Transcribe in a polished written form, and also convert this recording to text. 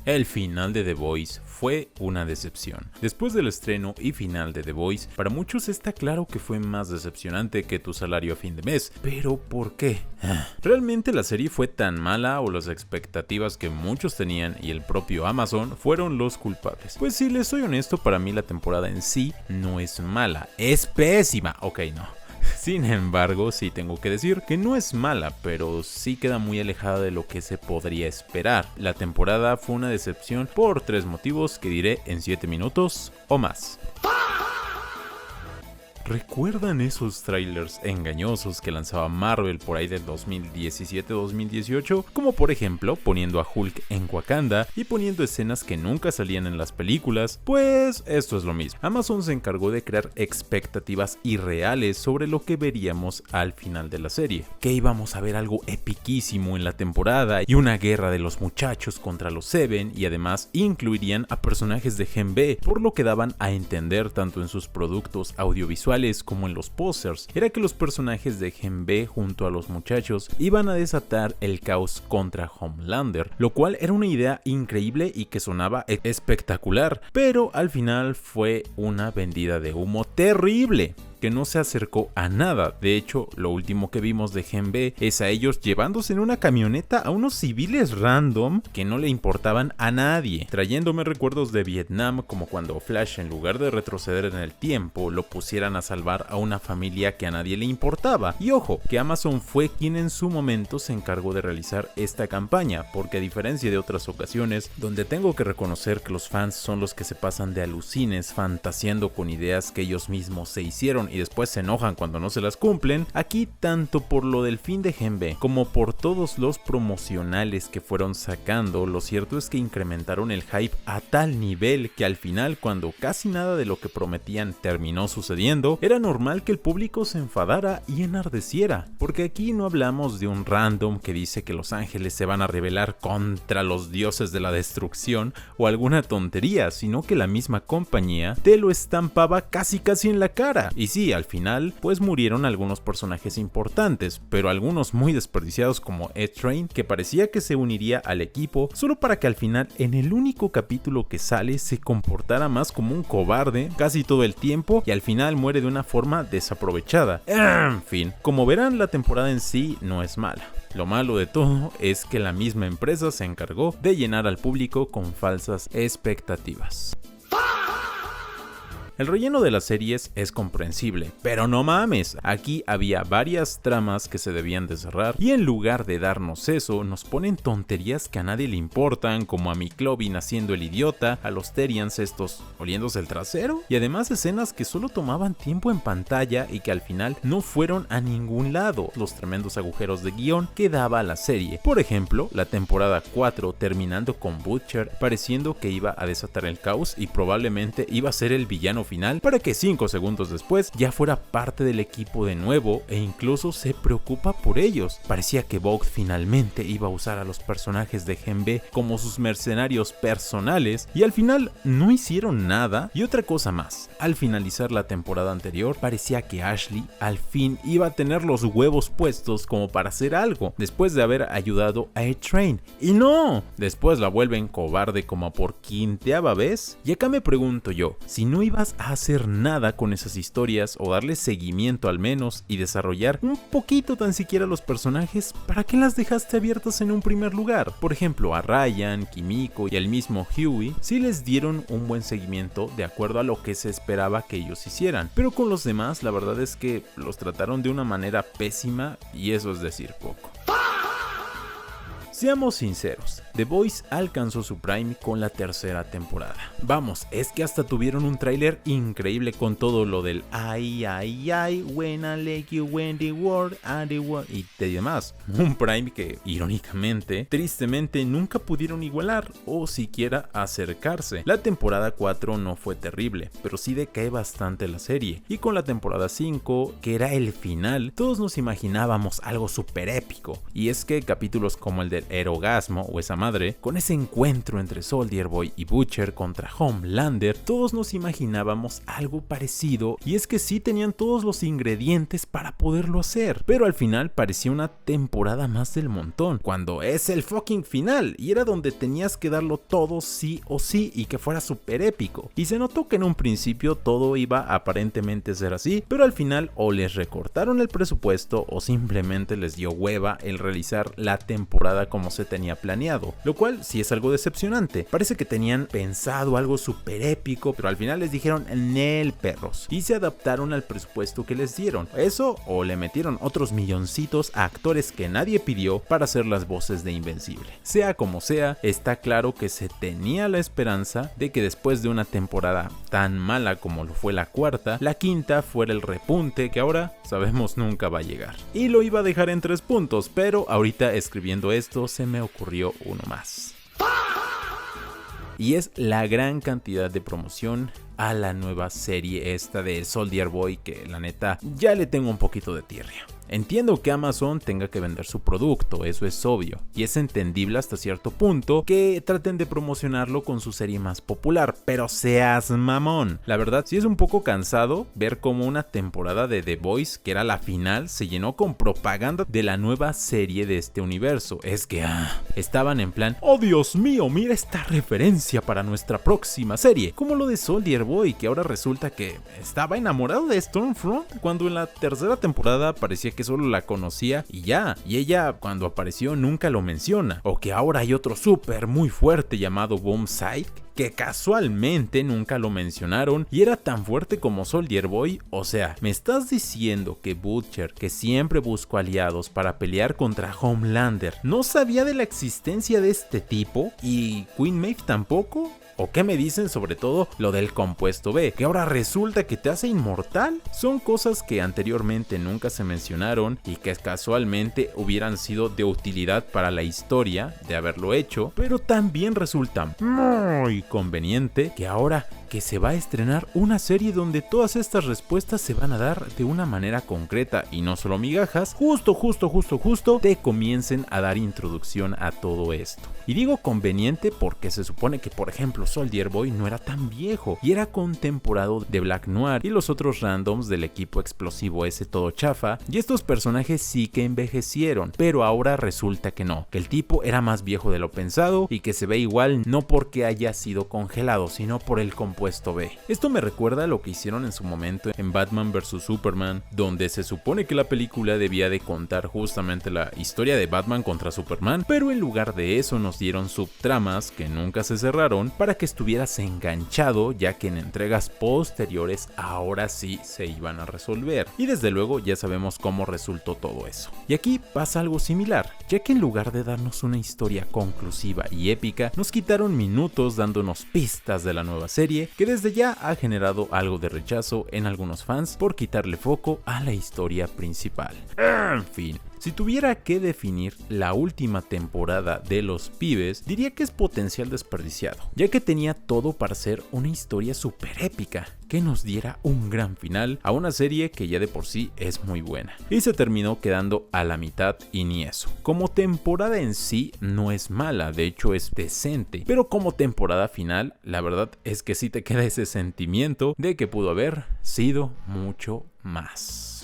El final de The Voice fue una decepción. Después del estreno y final de The Voice, para muchos está claro que fue más decepcionante que Tu salario a fin de mes. ¿Pero por qué? ¿Realmente la serie fue tan mala o las expectativas que muchos tenían y el propio Amazon fueron los culpables? Pues si les soy honesto, para mí la temporada en sí no es mala, es pésima. Ok, no. Sin embargo, sí tengo que decir que no es mala, pero sí queda muy alejada de lo que se podría esperar. La temporada fue una decepción por 3 motivos que diré en 7 minutos o más. ¿Recuerdan esos trailers engañosos que lanzaba Marvel por ahí del 2017-2018? Como por ejemplo poniendo a Hulk en Wakanda y poniendo escenas que nunca salían en las películas. Pues esto es lo mismo. Amazon se encargó de crear expectativas irreales sobre lo que veríamos al final de la serie. Que íbamos a ver algo epiquísimo en la temporada y una guerra de los muchachos contra los Seven, y además incluirían a personajes de Gen B, por lo que daban a entender tanto en sus productos audiovisuales como en los pósters, era que los personajes de Gen B junto a los muchachos iban a desatar el caos contra Homelander, lo cual era una idea increíble y que sonaba espectacular, pero al final fue una vendida de humo terrible que no se acercó a nada. De hecho, lo último que vimos de Gen B es a ellos llevándose en una camioneta a unos civiles random que no le importaban a nadie, trayéndome recuerdos de Vietnam, como cuando Flash, en lugar de retroceder en el tiempo, lo pusieran a salvar a una familia que a nadie le importaba. Y ojo, que Amazon fue quien en su momento se encargó de realizar esta campaña, porque a diferencia de otras ocasiones, donde tengo que reconocer que los fans son los que se pasan de alucines fantaseando con ideas que ellos mismos se hicieron y después se enojan cuando no se las cumplen, aquí tanto por lo del fin de Gen B como por todos los promocionales que fueron sacando, lo cierto es que incrementaron el hype a tal nivel que al final, cuando casi nada de lo que prometían terminó sucediendo, era normal que el público se enfadara y enardeciera, porque aquí no hablamos de un random que dice que los ángeles se van a rebelar contra los dioses de la destrucción o alguna tontería, sino que la misma compañía te lo estampaba casi en la cara. Y sí, al final pues murieron algunos personajes importantes, pero algunos muy desperdiciados, como Ed Train, que parecía que se uniría al equipo solo para que al final, en el único capítulo que sale, se comportara más como un cobarde casi todo el tiempo y al final muere de una forma desaprovechada. En fin, como verán, la temporada en sí no es mala. Lo malo de todo es que la misma empresa se encargó de llenar al público con falsas expectativas. El relleno de las series es comprensible, pero no mames, aquí había varias tramas que se debían de cerrar y en lugar de darnos eso, nos ponen tonterías que a nadie le importan, como a Miclovin haciendo el idiota, a los Therians estos oliéndose el trasero, y además escenas que solo tomaban tiempo en pantalla y que al final no fueron a ningún lado, los tremendos agujeros de guión que daba la serie. Por ejemplo, la temporada 4 terminando con Butcher pareciendo que iba a desatar el caos y probablemente iba a ser el villano final, para que 5 segundos después ya fuera parte del equipo de nuevo e incluso se preocupa por ellos. Parecía que Vogue finalmente iba a usar a los personajes de Gen B como sus mercenarios personales y al final no hicieron nada. Y otra cosa más, al finalizar la temporada anterior parecía que Ashley al fin iba a tener los huevos puestos como para hacer algo después de haber ayudado a A-Train, y no, después la vuelven cobarde como por quinteava vez. Y acá me pregunto yo, si no ibas a hacer nada con esas historias o darle seguimiento al menos y desarrollar un poquito tan siquiera los personajes, ¿para qué las dejaste abiertas en un primer lugar? Por ejemplo, a Ryan, Kimiko y al mismo Huey sí les dieron un buen seguimiento de acuerdo a lo que se esperaba que ellos hicieran, pero con los demás la verdad es que los trataron de una manera pésima y eso es decir poco. Seamos sinceros, The Voice alcanzó su prime con la tercera temporada. Vamos, es que hasta tuvieron un tráiler increíble con todo lo del ay, when I let you win the world, y demás. Un prime que, irónicamente, tristemente nunca pudieron igualar o siquiera acercarse. La temporada 4 no fue terrible, pero sí decae bastante la serie. Y con la temporada 5, que era el final, todos nos imaginábamos algo súper épico. Y es que capítulos como el del Erogasmo o esa madre, con ese encuentro entre Soldier Boy y Butcher contra Homelander, todos nos imaginábamos algo parecido, y es que sí tenían todos los ingredientes para poderlo hacer, pero al final parecía una temporada más del montón, cuando es el fucking final, y era donde tenías que darlo todo sí o sí y que fuera súper épico, y se notó que en un principio todo iba a aparentemente ser así, pero al final o les recortaron el presupuesto o simplemente les dio hueva el realizar la temporada como se tenía planeado, lo cual sí es algo decepcionante. Parece que tenían pensado algo súper épico, pero al final les dijeron Nel perros, y se adaptaron al presupuesto que les dieron. Eso, o le metieron otros milloncitos a actores que nadie pidió para hacer las voces de Invencible. Sea como sea, está claro que se tenía la esperanza de que después de una temporada tan mala como lo fue la cuarta, la quinta fuera el repunte que ahora sabemos nunca va a llegar. Y lo iba a dejar en 3 puntos, pero ahorita escribiendo esto se me ocurrió uno más. Y es la gran cantidad de promoción a la nueva serie esta de Soldier Boy, que la neta ya le tengo un poquito de tirria. Entiendo que Amazon tenga que vender su producto, eso es obvio, y es entendible hasta cierto punto que traten de promocionarlo con su serie más popular, pero seas mamón. La verdad sí es un poco cansado ver cómo una temporada de The Boys, que era la final, se llenó con propaganda de la nueva serie de este universo. Es que estaban en plan, oh Dios mío, mira esta referencia para nuestra próxima serie, como lo de Soldier Boy, que ahora resulta que estaba enamorado de Stormfront, cuando en la tercera temporada parecía que solo la conocía y ya, y ella cuando apareció nunca lo menciona, o que ahora hay otro súper muy fuerte llamado Boomside, que casualmente nunca lo mencionaron y era tan fuerte como Soldier Boy. O sea, ¿me estás diciendo que Butcher, que siempre buscó aliados para pelear contra Homelander, no sabía de la existencia de este tipo? ¿Y Queen Maeve tampoco? ¿O qué me dicen sobre todo lo del compuesto B, que ahora resulta que te hace inmortal? Son cosas que anteriormente nunca se mencionaron y que casualmente hubieran sido de utilidad para la historia de haberlo hecho, pero también resulta muy conveniente que ahora que se va a estrenar una serie donde todas estas respuestas se van a dar de una manera concreta y no solo migajas, justo te comiencen a dar introducción a todo esto. Y digo conveniente porque se supone que, por ejemplo, Soldier Boy no era tan viejo y era contemporáneo de Black Noir y los otros randoms del equipo explosivo ese todo chafa, y estos personajes sí que envejecieron, pero ahora resulta que no, que el tipo era más viejo de lo pensado y que se ve igual no porque haya sido congelado, sino por el compuesto B. Esto me recuerda a lo que hicieron en su momento en Batman vs Superman, donde se supone que la película debía de contar justamente la historia de Batman contra Superman, pero en lugar de eso nos dieron subtramas que nunca se cerraron para que estuvieras enganchado, ya que en entregas posteriores ahora sí se iban a resolver. Y desde luego ya sabemos cómo resultó todo eso. Y aquí pasa algo similar, ya que en lugar de darnos una historia conclusiva y épica, nos quitaron minutos dándonos pistas de la nueva serie, que desde ya ha generado algo de rechazo en algunos fans por quitarle foco a la historia principal. En fin. Si tuviera que definir la última temporada de Los Pibes, diría que es potencial desperdiciado, ya que tenía todo para ser una historia súper épica, que nos diera un gran final a una serie que ya de por sí es muy buena, y se terminó quedando a la mitad y ni eso. Como temporada en sí no es mala, de hecho es decente, pero como temporada final, la verdad es que sí te queda ese sentimiento de que pudo haber sido mucho más.